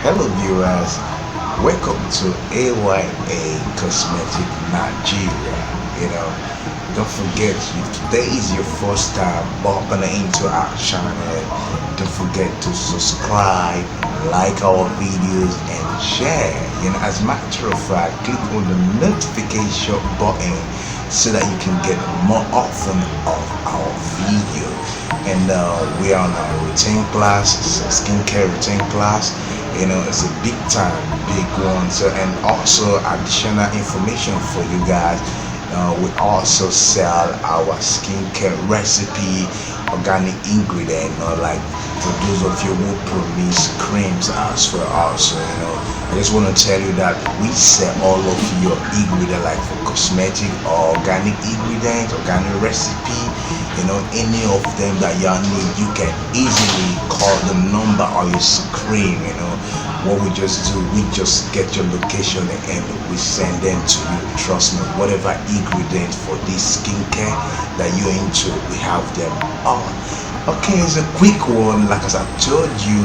Hello viewers, welcome to AYA Cosmetic Nigeria. Don't forget if today is your first time bumping into our channel, don't forget to subscribe, like our videos and share. As a matter of fact, click on the notification button so that you can get more often of our video. And we are on our routine class, it's a skincare routine class. It's a big time big one. So, and also additional information for you guys, we also sell our skincare recipe, organic ingredient, like for those of you who promise creams as for us. I just want to tell you that we sell all of your ingredient, like for cosmetic or organic ingredient, organic recipe, any of them that you need. You can easily call the number on your screen. What we just do, we just get your location and we send them to you. Trust me, whatever ingredient for this skincare that you're into, we have them all. Okay, it's a quick one. Like as I told you,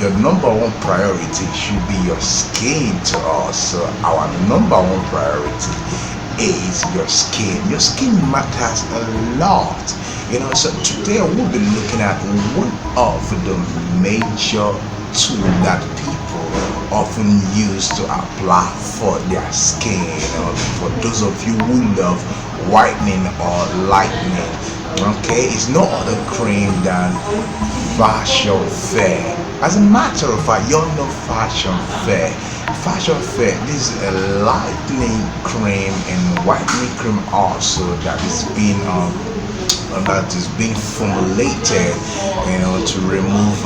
your number one priority should be your skin to us. So our number one priority is your skin. Your skin matters a lot. So today we'll be looking at one of the major tools that people often use to apply for their skin. For those of you who love whitening or lightening, okay, it's no other cream than Fashion Fair. As a matter of fact, you all know Fashion Fair. Fashion Fair, this is a lightening cream and whitening cream also that is being formulated, to remove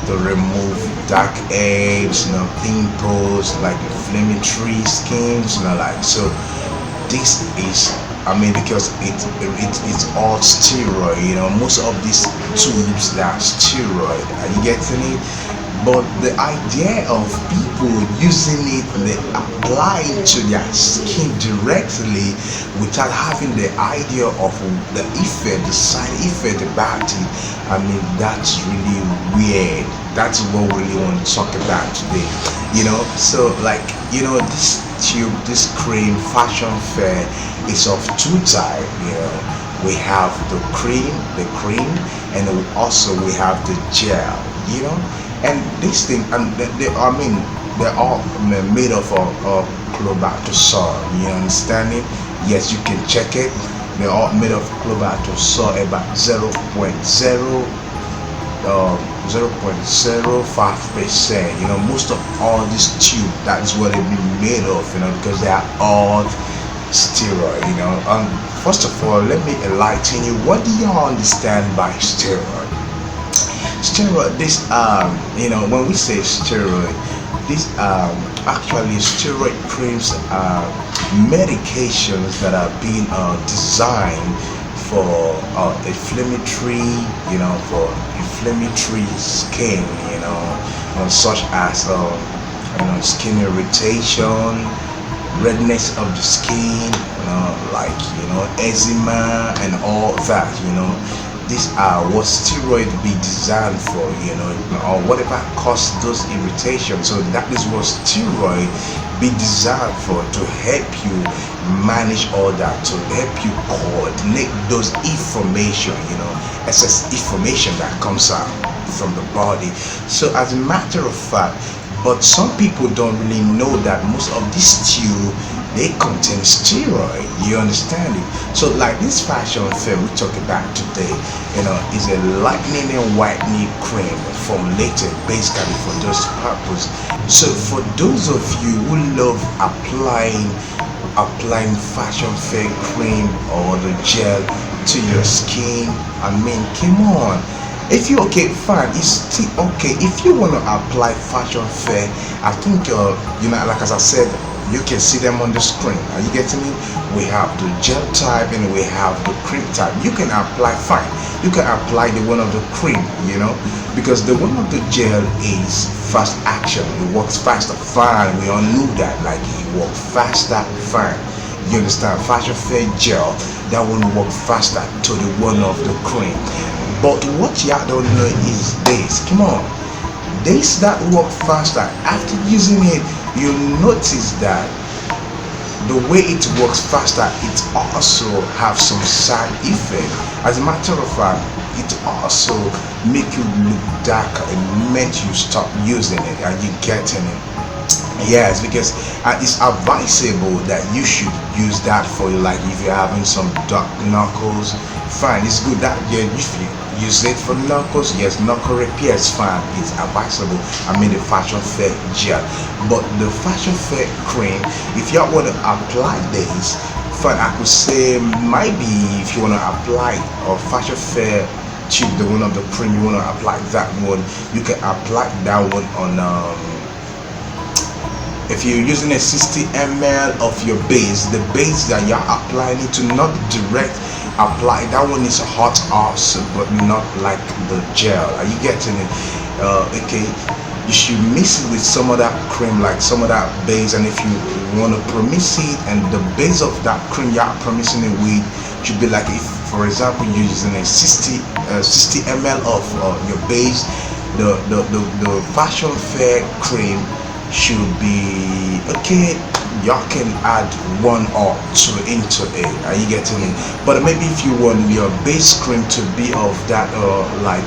to remove dark eggs, pimples, like inflammatory skins, like so. This is, because it's all steroid. Most of these tubes that are steroid. Are you getting it? But the idea of people using it, they apply it to their skin directly without having the idea of the effect, the side effect about it. That's really weird. That's what we really want to talk about today. So this tube, this cream, Fashion Fair, is of two types. We have the cream, and we have the gel. And this thing, and they're all made of clobatosol. You understand it? Yes, you can check it. They're all made of clobatosol, about 0.05%. Most of all this tube, that's what they've been made of. Because they are all steroid. First of all, let me enlighten you. What do y'all understand by steroid? Steroid, this when we say steroid, this actually steroid creams are medications that are being designed for inflammatory skin, such as skin irritation, redness of the skin, eczema and all that. These are what steroid be designed for, or whatever causes those irritations. So that is what steroid be designed for, to help you manage all that, to help you coordinate those excess information that comes out from the body. So as a matter of fact, but some people don't really know that most of this tube, they contain steroid. You understand it? So like this Fashion Fair we talk about today, is a lightening and whitening cream formulated basically for those purposes. So for those of you who love applying Fashion Fair cream or the gel to your skin, come on. If you okay, fine, it's still okay. If you want to apply Fashion Fair, I think like as I said, you can see them on the screen. Are you getting me? We have the gel type and we have the cream type. You can apply fine. You can apply the one of the cream, because the one of the gel is fast action. It works faster, fine. We all knew that. Like it works faster, fine. You understand? Fashion Fair gel, that one work faster to the one of the cream. But what y'all don't know is this. Come on. they start work faster. After using it, you notice that the way it works faster, it also have some side effect. As a matter of fact, it also make you look darker. It make you stop using it and you getting it. Yes, because it's advisable that you should use that for you. Like if you're having some dark knuckles, fine, it's good that yeah, if you use it for knuckles, yes, knuckle repair is fine, it's advisable. I mean the fashion fair gel, but the fashion fair cream, if you want to apply this, fine, I could say maybe if you want to apply a fashion fair tube, the one of the cream, you want to apply that one, you can apply that one on if you're using a 60 ml of your base, the base that you're applying it to, not direct apply, that one is hot also, but not like the gel. Are you getting it? Okay, you should mix it with some of that cream, like some of that base, and if you want to promix it, and the base of that cream you're promixing it with should be like, if for example you're using a 60 ml of your base, the fashion fair cream should be okay. Y'all can add one or two into it. Are you getting it? But maybe if you want your base cream to be of that like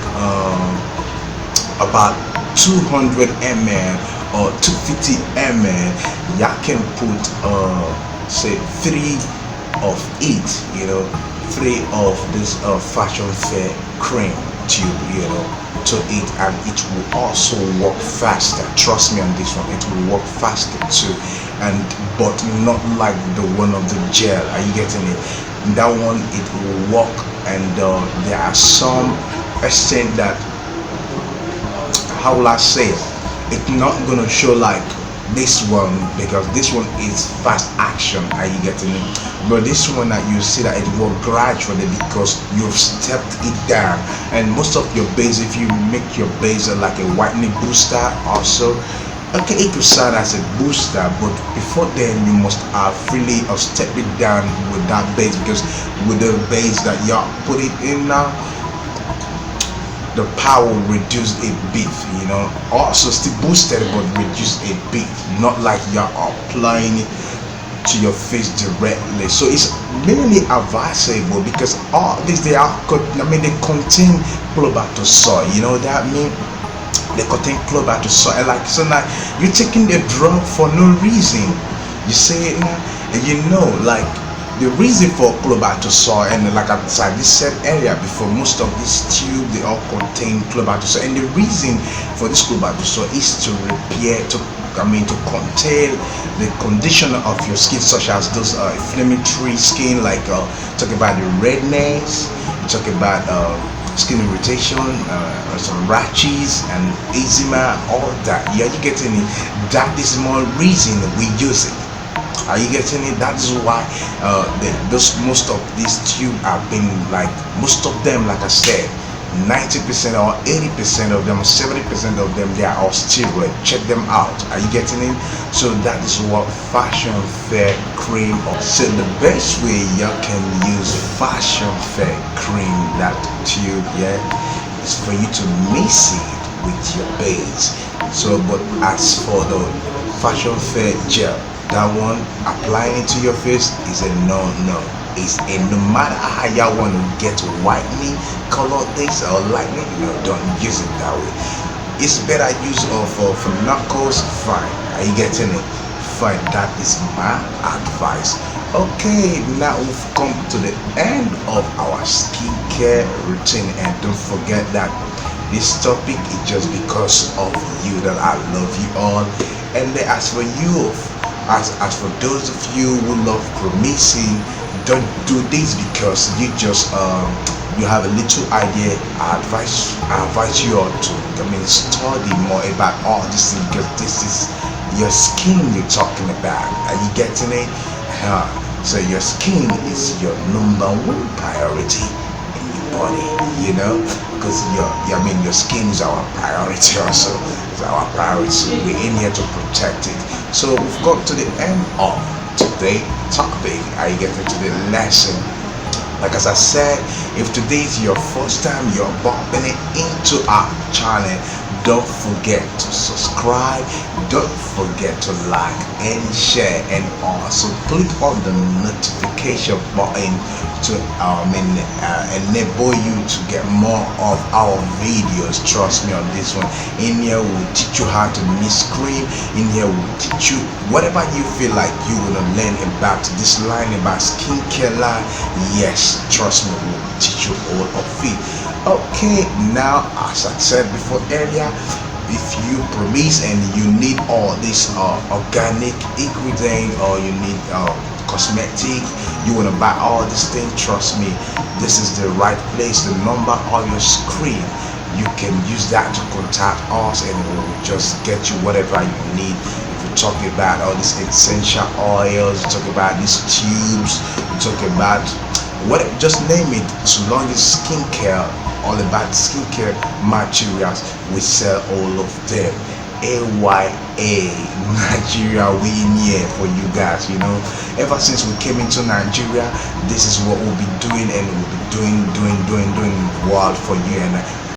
about 200 ml or 250 ml, y'all can put say 3 of it, you know, 3 of this fashion fair cream tube, you know, to it, and it will also work faster. Trust me on this one, it will work faster too, and but not like the one of the gel. Are you getting it? That one, it will work, and there are some extent that, how will I say it, it's not gonna show like this one, because this one is fast action. Are you getting it? But this one that you see that it will gradually, because you've stepped it down. And most of your base, if you make your base like a whitening booster also, okay, it will serve as a booster, but before then you must really step it down with that base, because with the base that you put it in now, the power will reduce a bit, you know, also still boosted but reduce a bit, not like you're applying it to your face directly. So it's mainly advisable, because all these, they are, I mean, they contain clobetasol, you know that mean they contain clobetasol, and like, so now you're taking the drug for no reason, you say it now, and you know, like the reason for clobetasol, and like I said earlier before, most of these tube, they all contain clobetasol, and the reason for this clobetasol is to repair, to contain the condition of your skin, such as those inflammatory skin, like talk about the redness, talk about skin irritation, some rashes and eczema, all that. Yeah, you getting it? That is more reason we use it. Are you getting it? That's why most of these tube have been, like, most of them, like I said, 90% or 80% of them, 70% of them, they are all steroid. Check them out. Are you getting it? So that is what fashion fair cream. So the best way you can use fashion fair cream, that tube, yeah, is for you to mix it with your base. So, but as for the fashion fair gel, that one, applying it to your face is a no. It's a no matter how y'all want to get whitening, color things, or lightning, no, don't use it that way. It's better use for knuckles, fine. Are you getting it? Fine, that is my advice. Okay, now we've come to the end of our skincare routine, and don't forget that this topic is just because of you, that I love you all. And as for you, as for those of you who love promixing, don't do this because you just you have a little idea. I advise you all to study more about all this thing, because this is your skin you're talking about. Are you getting it? So your skin is your #1 priority in your body, you know, because your skin is our priority also. It's our priority. We're in here to protect it. So we've got to the end of today's topic. Are you getting to the lesson? Like as I said, if today is your first time you're bumping it into our channel, Don't forget to subscribe, don't forget to like and share, and also click on the notification button to enable you to get more of our videos. Trust me on this one. In here we'll teach you how to miscream. In here we'll teach you whatever you feel like you want to learn about this line, about skincare line. Yes, trust me, we'll teach you all of it. Okay, now as I said before earlier, if you promise and you need all this organic ingredient, or you need cosmetic, you want to buy all this thing, trust me, this is the right place. The number on your screen, you can use that to contact us and we will just get you whatever you need. If you talk about all these essential oils, you talk about these tubes, you talk about what, just name it, so long as skincare, all about skincare materials, we sell all of them. AYA Nigeria, we in here for you guys. Ever since we came into Nigeria, this is what we'll be doing, and we'll be doing world for you. And